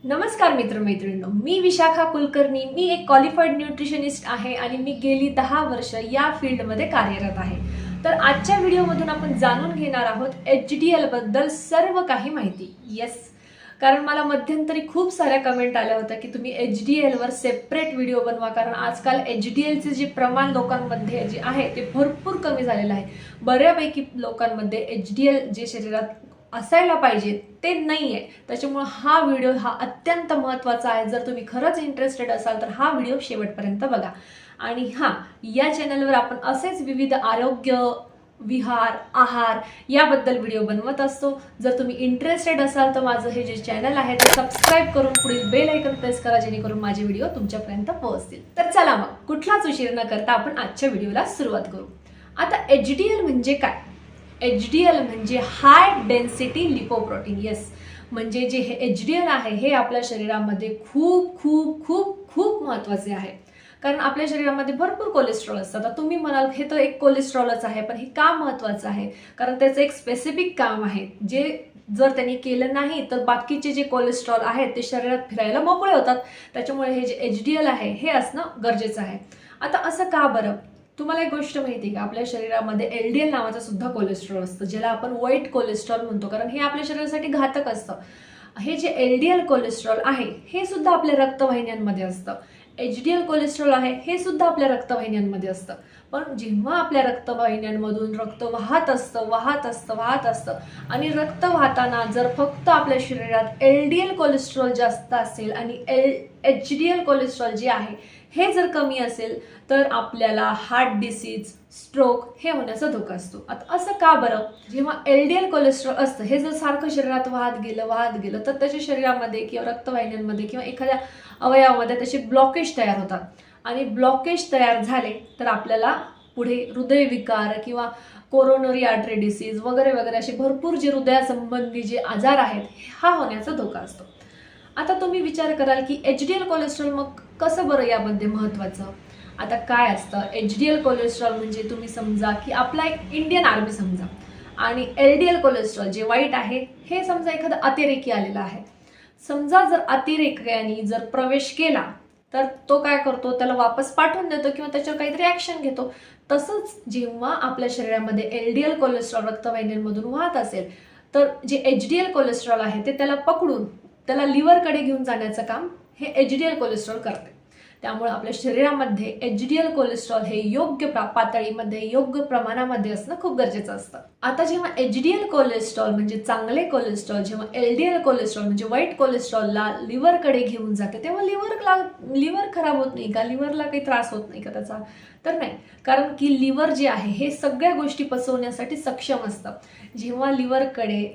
नमस्कार मित्रमैत्रिणींनो, मी विशाखा कुलकर्णी. मी एक qualified nutritionist आहे आणि मी गेली 10 वर्ष या फील्डमध्ये कार्यरत आहे. तर आजच्या व्हिडिओमधून आपण जाणून घेणार आहोत HDL बद्दल सर्व काही माहिती. कारण मला मध्यंतरी खूप साऱ्या कमेंट आल्या होत्या की तुम्ही HDL वर सेपरेट व्हिडिओ बनवा, कारण आजकाल HDL चे जे प्रमाण लोकांमध्ये जे आहे ते भरपूर कमी झालेलं आहे. बऱ्यापैकी लोकांमध्ये HDL जे शरीरात असायला पाहिजे ते नाहीये. त्याच्यामुळे हा व्हिडिओ अत्यंत महत्त्वाचा आहे. जर तुम्ही खरंच इंटरेस्टेड असाल तर हा व्हिडिओ शेवटपर्यंत बघा. आणि या चॅनलवर आपण असेच विविध आरोग्य, विहार, आहार याबद्दल व्हिडिओ बनवत असतो. जर तुम्ही इंटरेस्टेड असाल तर माझं हे जे चॅनल आहे ते सबस्क्राईब करून पुढील बेल आयकॉन प्रेस करा, जेणेकरून माझे व्हिडिओ तुमच्यापर्यंत पोहोचतील. तर चला मग कुठलाच उशीर न करता आपण आजच्या व्हिडिओला सुरुवात करू. आता HDL म्हणजे काय? HDL म्हणजे हाय डेन्सिटी लिपोप्रोटीन. म्हणजे जे हे HDL आहे हे आपल्या शरीरामध्ये खूप खूप खूप खूप महत्त्वाचे आहे. कारण आपल्या शरीरामध्ये भरपूर कोलेस्ट्रॉल असतात. आता तुम्ही म्हणाल हे तर एक कोलेस्ट्रॉलच आहे, पण हे का महत्त्वाचं आहे? कारण त्याचं एक स्पेसिफिक काम आहे, जे जर त्यांनी केलं नाही तर बाकीचे जे कोलेस्ट्रॉल आहेत ते शरीरात फिरायला मोकळे होतात. त्याच्यामुळे हे जे HDL आहे हे असणं गरजेचं आहे. आता असं का बरं? तुम्हाला एक गोष्ट माहिती आहे का? आपल्या शरीरामध्ये LDL नावाचं सुद्धा कोलेस्ट्रॉल असतं, ज्याला आपण वाईट कोलेस्ट्रॉल म्हणतो, कारण हे आपल्या शरीरासाठी घातक असतं. हे जे LDL कोलेस्ट्रॉल आहे हे सुद्धा आपल्या रक्तवाहिन्यांमध्ये असतं. HDL कोलेस्ट्रॉल आहे हे सुद्धा आपल्या रक्तवाहिन्यांमध्ये असतं. पण जेव्हा आपल्या रक्तवाहिन्यांमधून रक्त वाहत असतं आणि रक्त वाहताना जर फक्त आपल्या शरीरात LDL कोलेस्ट्रॉल जास्त असेल आणि HDL कोलेस्ट्रॉल जे आहे हे जर कमी असेल तर आपल्याला हार्ट डिसीज, स्ट्रोक हे होण्याचा धोका असतो. आता असं का बरं? जेव्हा LDL कोलेस्ट्रॉल असतं हे जर सारखं शरीरात वाहत गेलं तर त्याच्या शरीरामध्ये किंवा रक्तवाहिन्यांमध्ये किंवा एखाद्या अवयवामध्ये त्याचे ब्लॉकेज तयार होतात. आणि ब्लॉकेज तयार झाले तर आपल्याला पुढे हृदयविकार किंवा कोरोनरी आर्टरी डिसीज वगैरे वगैरे असे भरपूर जे हृदयासंबंधी जे आजार आहेत हा होण्याचा धोका असतो. आता तुम्ही विचार कराल की HDL कोलेस्ट्रॉल मग कसं बरं यामध्ये महत्त्वाचं? आता काय असतं? HDL कोलेस्ट्रॉल म्हणजे तुम्ही समजा की आपला एक इंडियन आर्मी समजा, आणि LDL कोलेस्ट्रॉल जे वाईट आहे हे समजा एखादा अतिरेकी आलेला आहे. समजा जर अतिरेक्याने जर प्रवेश केला तर तो काय करतो? त्याला वापस पाठवून देतो किंवा त्याच्यावर काहीतरी ऍक्शन घेतो. तसंच जेव्हा आपल्या शरीरामध्ये LDL कोलेस्ट्रॉल रक्तवाहिन्यांमधून वाहत असेल तर जे HDL कोलेस्ट्रॉल आहे ते त्याला पकडून त्याला लिव्हरकडे घेऊन जाण्याचं काम हे HDL कोलेस्ट्रॉल करते. त्यामुळे आपल्या शरीरामध्ये HDL कोलेस्ट्रॉल हे योग्य पातळीमध्ये, योग्य प्रमाणामध्ये असणं खूप गरजेचं असतं. आता जेव्हा HDL कोलेस्ट्रॉल म्हणजे चांगले कोलेस्ट्रॉल जेव्हा LDL कोलेस्ट्रॉल म्हणजे वाईट कोलेस्ट्रॉलला लिव्हरकडे घेऊन जाते तेव्हा लिव्हर खराब होत नाही का? लिव्हरला काही त्रास होत नाही का त्याचा? तर नाही, कारण की लिव्हर जे आहे हे सगळ्या गोष्टी पचवण्यासाठी सक्षम असतं. जेव्हा लिव्हरकडे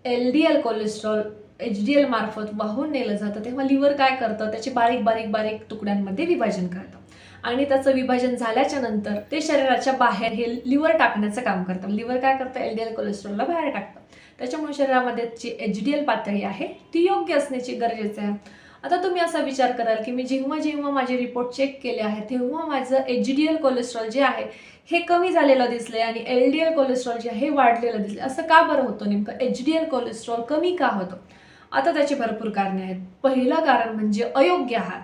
LDL कोलेस्ट्रॉल HDL मार्फत वाहून नेलं जातं तेव्हा लिव्हर काय करतं? त्याचे बारीक बारीक बारीक तुकड्यांमध्ये विभाजन करतं आणि त्याचं विभाजन झाल्याच्या नंतर ते शरीराच्या बाहेर हे लिव्हर टाकण्याचं काम करतं. लिव्हर काय करतं? LDL कोलेस्ट्रॉलला बाहेर टाकतं. त्याच्यामुळे शरीरामध्ये जी HDL पातळी आहे ती योग्य असण्याची गरजेचं आहे. आता तुम्ही असा विचार कराल की मी जेव्हा माझे रिपोर्ट चेक केले आहे तेव्हा माझं HDL कोलेस्ट्रॉल जे आहे हे कमी झालेलं दिसलंय आणि LDL कोलेस्ट्रॉल जे आहे वाढलेलं दिसले. असं का बरं होतं? नेमकं HDL कोलेस्ट्रॉल कमी का होतं? आता त्याची भरपूर कारणे आहेत. पहिलं कारण म्हणजे अयोग्य आहार.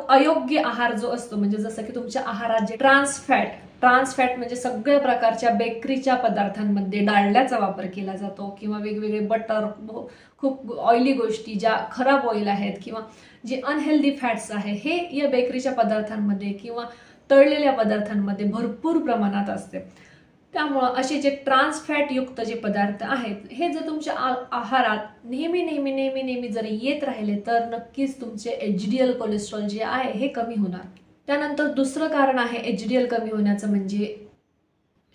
अयोग्य आहार जो असतो म्हणजे जसं की तुमच्या आहारात जे ट्रान्स फॅट म्हणजे सगळ्या प्रकारच्या बेकरीच्या पदार्थांमध्ये डाळल्याचा वापर केला जातो किंवा वेगवेगळे बटर, खूप ऑइली गोष्टी ज्या खराब ऑइल आहेत किंवा जे अनहेल्दी फॅट्स आहे हे या बेकरीच्या पदार्थांमध्ये किंवा तळलेल्या पदार्थांमध्ये भरपूर प्रमाणात असते. त्यामुळं असे जे ट्रान्स फॅट युक्त जे पदार्थ आहेत हे जर तुमच्या आहारात नेहमी जर येत राहिले तर नक्कीच तुमचे HDL कोलेस्ट्रॉल जे आहे हे कमी होणार. त्यानंतर दुसरं कारण आहे HDL कमी होण्याचं म्हणजे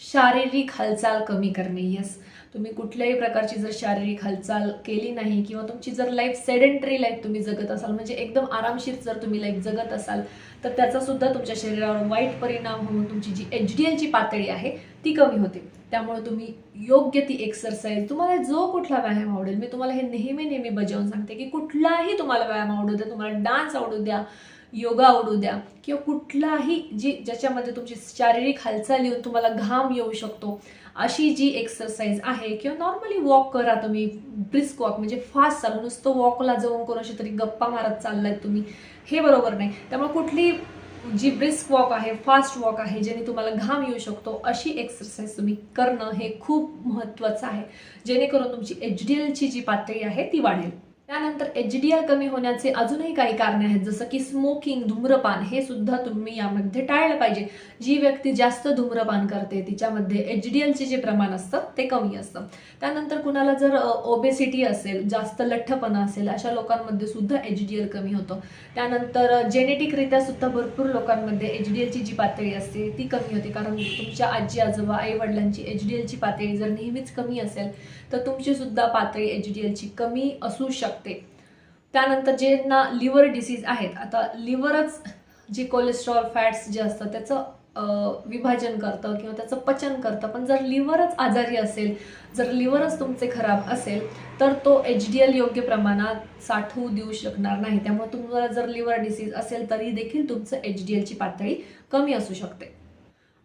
शारीरिक हालचाल कमी करणे. तुम्ही कुठल्याही प्रकारची जर शारीरिक हालचाल केली नाही किंवा तुमची जर लाईफ सेडेंटरी लाईफ तुम्ही जगत असाल म्हणजे एकदम आरामशीर जर तुम्ही लाईफ जगत असाल तर त्याचा सुद्धा तुमच्या शरीरावर वाईट परिणाम होऊन तुमची जी HDL ची पातळी आहे ती कमी होते. त्यामुळे तुम्ही योग्य ती एक्सरसाइज, तुम्हाला जो कुठला व्यायाम आवडेल, मी तुम्हाला हे नेहमी बजावून सांगते की कुठलाही तुम्हाला व्यायाम आवडू द्या, तुम्हाला डान्स आवडू द्या, योगा आवडू द्या किंवा कुठलाही ज्याच्यामध्ये तुमची शारीरिक हालचाल येऊन तुम्हाला घाम येऊ शकतो अशी जी एक्सरसाइज आहे, किंवा नॉर्मली वॉक करा तुम्ही, ब्रिस्क वॉक म्हणजे फास्ट चालू, नुसतं वॉकला जाऊन कोणाशी तरी गप्पा मारत चाललाय तुम्ही, हे बरोबर नाही. त्यामुळे कुठली जी ब्रिस्क वॉक आहे, फास्ट वॉक आहे, ज्याने तुम्हाला घाम येऊ शकतो, अशी एक्सरसाइज तुम्ही करणं हे खूप महत्त्वाचं आहे, जेणेकरून तुमची HDLची जी पातळी आहे ती वाढेल. त्यानंतर HDL कमी होण्याचे अजूनही काही कारणे आहेत, जसं की स्मोकिंग, धूम्रपान, हे सुद्धा तुम्ही यामध्ये टाळलं पाहिजे. जी व्यक्ती जास्त धूम्रपान करते तिच्यामध्ये HDLचे जे प्रमाण असतं ते कमी असतं. त्यानंतर कुणाला जर ओबेसिटी असेल, जास्त लठ्ठपणा असेल, अशा लोकांमध्ये सुद्धा HDL कमी होतं. त्यानंतर जेनेटिकरित्या सुद्धा भरपूर लोकांमध्ये HDLची जी पातळी असते ती कमी होते, कारण तुमच्या आजी आजोबा आई वडिलांची HDLची पातळी जर नेहमीच कमी असेल तर तुमची सुद्धा पातळी HDLची कमी असू शकते. त्यानंतर ज्यांना लिव्हर डिसीज आहेत, आता लिव्हरच जे कोलेस्ट्रॉल फॅट्स जे असतं त्याचं विभाजन करतं किंवा त्याचं पचन करतं, पण जर लिव्हरच आजारी असेल, जर लिव्हरच तुमचे खराब असेल तर तो HDL योग्य प्रमाणात साठवू देऊ शकणार नाही. त्यामुळे तुम्हाला जर लिव्हर डिसीज असेल तरी देखील तुमचं HDLची पातळी कमी असू शकते.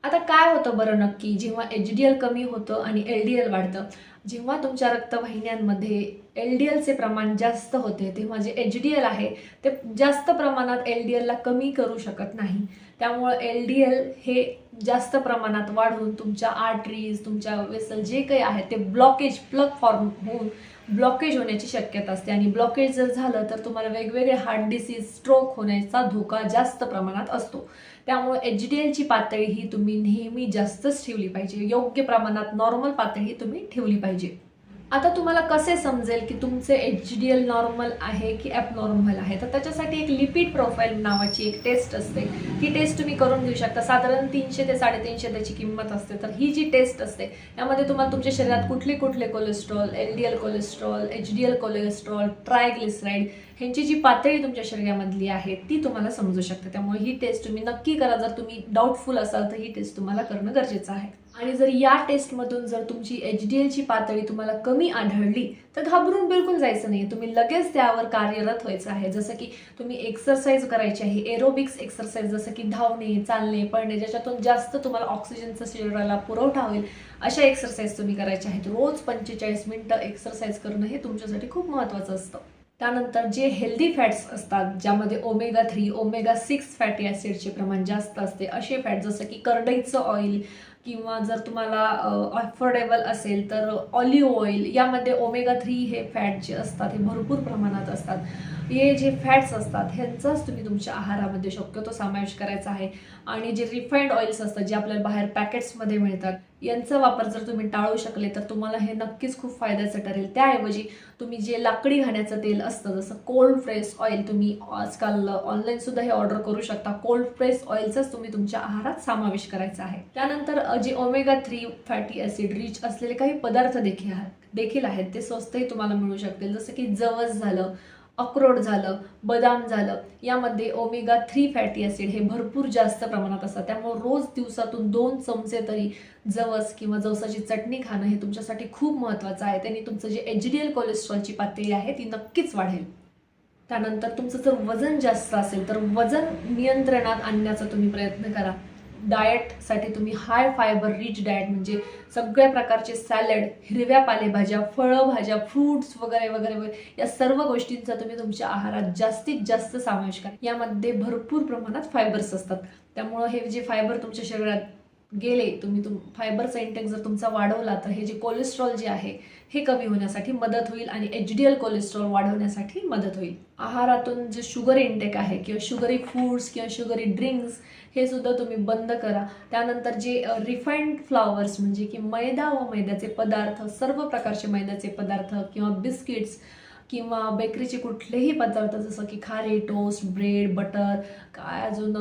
आता काय होतं बरं नक्की जेव्हा HDL कमी होतं आणि LDL वाढतं? जेव्हा तुमच्या रक्तवाहिन्यांमध्ये LDLचे प्रमाण जास्त होते तेव्हा जे HDL आहे ते जास्त प्रमाणात LDLला कमी करू शकत नाही. त्यामुळं LDL हे जास्त प्रमाणात वाढून तुमच्या आर्टरीज, तुमच्या वेसल जे काही आहे ते प्लग फॉर्म होऊन ब्लॉकेज होण्याची शक्यता असते, आणि ब्लॉकेज जर झालं तर तुम्हाला वेगवेगळे हार्ट डिसीज, स्ट्रोक होण्याचा धोका जास्त प्रमाणात असतो. त्यामुळे HDLची पातळी ही तुम्ही नेहमी जास्तच ठेवली पाहिजे, योग्य प्रमाणात नॉर्मल पातळी तुम्ही ठेवली पाहिजे. आता तुम्हाला कसे समजेल की तुमचे HDL नॉर्मल आहे की ॲबनॉर्मल आहे? तर त्याच्यासाठी एक लिपिड प्रोफाईल नावाची एक टेस्ट असते. ती टेस्ट तुम्ही करून घेऊ शकता. साधारण 300 ते 350 त्याची किंमत असते. तर ही जी टेस्ट असते यामध्ये तुम्हाला तुमच्या शरीरात कुठले कुठले cholesterol, LDL cholesterol, HDL cholesterol, triglyceride ह्यांची जी पातळी तुमच्या शरीरामधली आहे ती तुम्हाला समजू शकते. त्यामुळे ही टेस्ट तुम्ही नक्की करा. जर तुम्ही डाऊटफुल असाल तर ही टेस्ट तुम्हाला करणं गरजेचं आहे. आणि जर या टेस्टमधून जर तुमची HDLची पातळी तुम्हाला कमी आढळली तर घाबरून बिलकुल जायचं नाही. तुम्ही लगेच त्यावर कार्यरत व्हायचं आहे. जसं की तुम्ही एक्सरसाइज करायची आहे, एरोबिक्स एक्सरसाइज, जसं की धावणे, चालणे, पळणे, ज्याच्यातून जास्त तुम्हाला ऑक्सिजनचा शरीराला पुरवठा होईल अशा एक्सरसाइज तुम्ही करायच्या आहेत. रोज 45 मिनिटं एक्सरसाइज करणं हे तुमच्यासाठी खूप महत्त्वाचं असतं. त्यानंतर जे हेल्दी फॅट्स असतात, ज्यामध्ये ओमेगा 3, ओमेगा 6 फॅटी ॲसिडचे प्रमाण जास्त असते, असे फॅट जसं की करडईचं ऑइल, किंवा जर तुम्हाला अफोर्डेबल असेल तर ऑलिव्ह ऑइल, यामध्ये ओमेगा 3 हे फॅट जे असतात हे भरपूर प्रमाणात असतात. हे जे फॅट्स असतात ह्यांचाच तुम्ही तुमच्या आहारामध्ये शक्यतो समावेश करायचा आहे. आणि जे रिफाईंड ऑइल्स असतात जे आपल्याला बाहेर पॅकेट्समध्ये मिळतात यांचा वापर जर तुम्ही टाळू शकले तर तुम्हाला हे नक्कीच खूप फायद्याचं ठरेल. त्याऐवजी तुम्ही जे लाकडी घाण्याचं तेल असतं, जसं कोल्ड प्रेस ऑइल, तुम्ही आजकाल ऑनलाईन सुद्धा हे ऑर्डर करू शकता. कोल्ड प्रेस ऑइलचाच तुम्ही तुमच्या आहारात समावेश करायचा आहे. त्यानंतर जे ओमेगा 3 फॅटी ॲसिड रिच असलेले काही पदार्थ देखील आहेत ते स्वस्तही तुम्हाला मिळू शकतील. जसं की जवस झालं, अक्रोड झालं, बदाम झालं, यामध्ये ओमेगा 3 फॅटी ॲसिड हे भरपूर जास्त प्रमाणात असतात. त्यामुळे रोज दिवसातून 2 चमचे तरी जवस किंवा जवसाची चटणी खाणं हे तुमच्यासाठी खूप महत्त्वाचं आहे. त्यांनी तुमचं जे HDL कोलेस्ट्रॉलची पातळी आहे ती नक्कीच वाढेल. त्यानंतर तुमचं जर वजन जास्त असेल तर वजन नियंत्रणात आणण्याचा तुम्ही प्रयत्न करा. डाएटसाठी तुम्ही हाय फायबर रिच डाएट म्हणजे सगळ्या प्रकारचे सॅलड, हिरव्या पालेभाज्या, फळभाज्या, फ्रूट्स वगैरे वगैरे वगैरे या सर्व गोष्टींचा तुम्ही तुमच्या आहारात जास्तीत जास्त समावेश करा. यामध्ये भरपूर प्रमाणात फायबर्स असतात. त्यामुळं हे जे फायबर तुमच्या शरीरात गेले, तुम्ही फायबरचा इंटेक जर तुमचा वाढवला तर हे जे कोलेस्ट्रॉल जे आहे हे कमी होण्यासाठी मदत होईल आणि HDL कोलेस्ट्रॉल वाढवण्यासाठी मदत होईल. आहारातून जे शुगर इंटेक आहे किंवा शुगरी फूड्स किंवा शुगरी ड्रिंक्स हे सुद्धा तुम्ही बंद करा. त्यानंतर जे रिफाईंड फ्लावर्स म्हणजे की मैदा व मैद्याचे पदार्थ, सर्व प्रकारचे मैद्याचे पदार्थ किंवा बिस्किट्स किंवा बेकरीचे कुठलेही पदार्थ जसं की खारी, टोस्ट, ब्रेड, बटर, काय अजून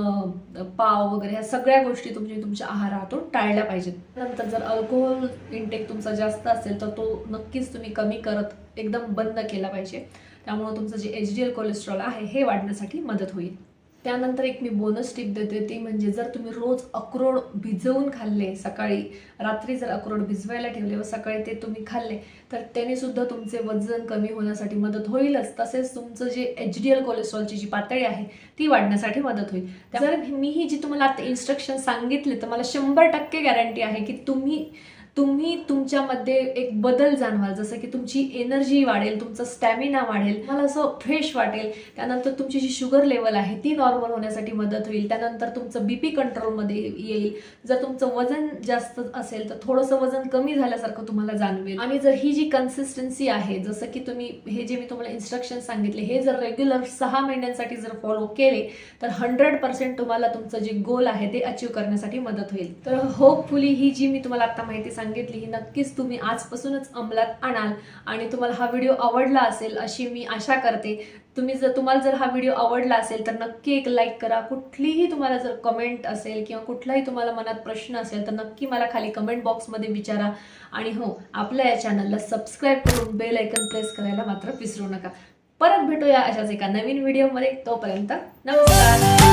पाव वगैरे ह्या सगळ्या गोष्टी तुमच्या आहारातून टाळल्या पाहिजेत. नंतर जर अल्कोहोल इंटेक तुमचा जास्त असेल तर तो नक्कीच तुम्ही कमी करत एकदम बंद केला पाहिजे. त्यामुळे तुमचं जे HDL कोलेस्ट्रॉल आहे हे वाढण्यासाठी मदत होईल. त्यानंतर एक मी बोनस टिप देते, ती म्हणजे जर तुम्ही रोज अक्रोड भिजवून खाल्ले, सकाळी रात्री जर अक्रोड भिजवायला ठेवले व सकाळी ते तुम्ही खाल्ले तर त्याने सुद्धा तुमचे वजन कमी होण्यासाठी मदत होईलच, तसेच तुमचं जे HDL कोलेस्ट्रॉलची जी पातळी आहे ती वाढण्यासाठी मदत होईल. जर मी ही जी तुम्हाला आता इन्स्ट्रक्शन सांगितले तर मला 100% गॅरंटी आहे की तुम्ही तुम्ही तुमच्यामध्ये एक बदल जाणवाल, जसं की तुमची एनर्जी वाढेल, तुमचा स्टॅमिना वाढेल, मला असं फ्रेश वाटेल. त्यानंतर तुमची जी शुगर लेवल आहे ती नॉर्मल होण्यासाठी मदत होईल. त्यानंतर तुमचं बीपी कंट्रोलमध्ये येईल. जर तुमचं वजन जास्त असेल तर थोडंसं वजन कमी झाल्यासारखं तुम्हाला जाणवेल. आणि जर ही जी कन्सिस्टन्सी आहे, जसं की तुम्ही हे जे मी तुम्हाला इन्स्ट्रक्शन सांगितले हे जर रेग्युलर 6 महिन्यांसाठी जर फॉलो केले तर 100% तुम्हाला तुमचं जे गोल आहे ते अचीव करण्यासाठी मदत होईल. तर होपफुली ही जी मी तुम्हाला आता माहिती सांगितली ही नक्कीच तुम्ही आजपासूनच अंमलात आणाल आणि तुम्हाला हा व्हिडिओ आवडला असेल अशी मी आशा करते. तुम्हाला जर हा व्हिडिओ आवडला असेल तर नक्की एक लाईक करा. कुठलीही तुम्हाला जर कमेंट असेल किंवा कुठलाही तुम्हाला मनात प्रश्न असेल तर नक्की मला खाली कमेंट बॉक्समध्ये विचारा. आणि हो, आपल्या या चॅनलला सबस्क्राईब करून बेल आयकन प्रेस करायला मात्र विसरू नका. परत भेटूया अशाच एका नवीन व्हिडिओमध्ये. तोपर्यंत नमस्कार.